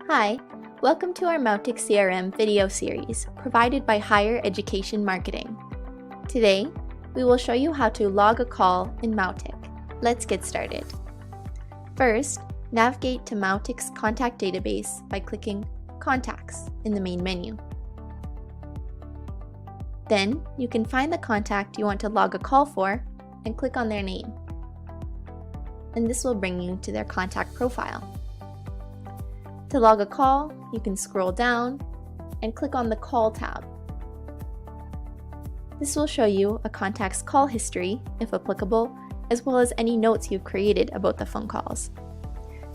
Hi, welcome to our Mautic CRM video series provided by Higher Education Marketing. Today, we will show you how to log a call in Mautic. Let's get started. First, navigate to Mautic's contact database by clicking Contacts in the main menu. Then, you can find the contact you want to log a call for and click on their name. And this will bring you to their contact profile. To log a call, you can scroll down and click on the Call tab. This will show you a contact's call history, if applicable, as well as any notes you've created about the phone calls.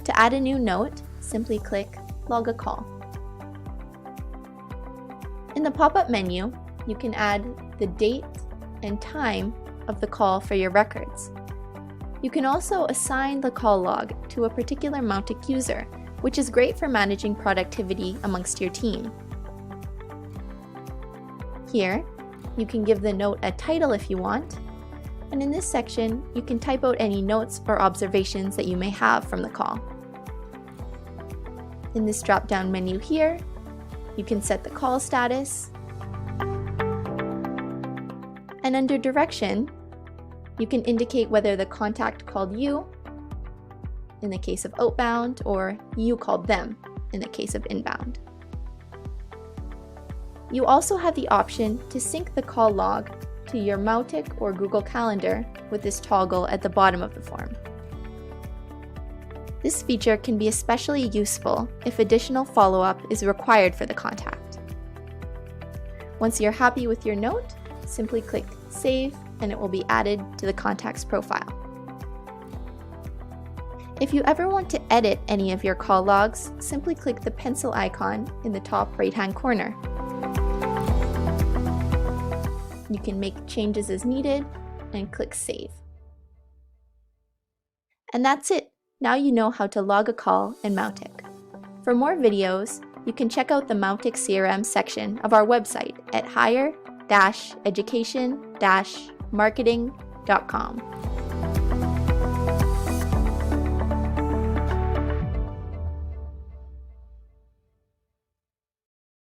To add a new note, simply click Log a Call. In the pop-up menu, you can add the date and time of the call for your records. You can also assign the call log to a particular Mautic user, which is great for managing productivity amongst your team. Here, you can give the note a title if you want, and in this section, you can type out any notes or observations that you may have from the call. In this drop-down menu here, you can set the call status, and under Direction, you can indicate whether the contact called you in the case of outbound, or you called them in the case of inbound. You also have the option to sync the call log to your Mautic or Google Calendar with this toggle at the bottom of the form. This feature can be especially useful if additional follow-up is required for the contact. Once you're happy with your note, simply click Save and it will be added to the contact's profile. If you ever want to edit any of your call logs, simply click the pencil icon in the top right-hand corner. You can make changes as needed and click Save. And that's it! Now you know how to log a call in Mautic. For more videos, you can check out the Mautic CRM section of our website at higher-education-marketing.com.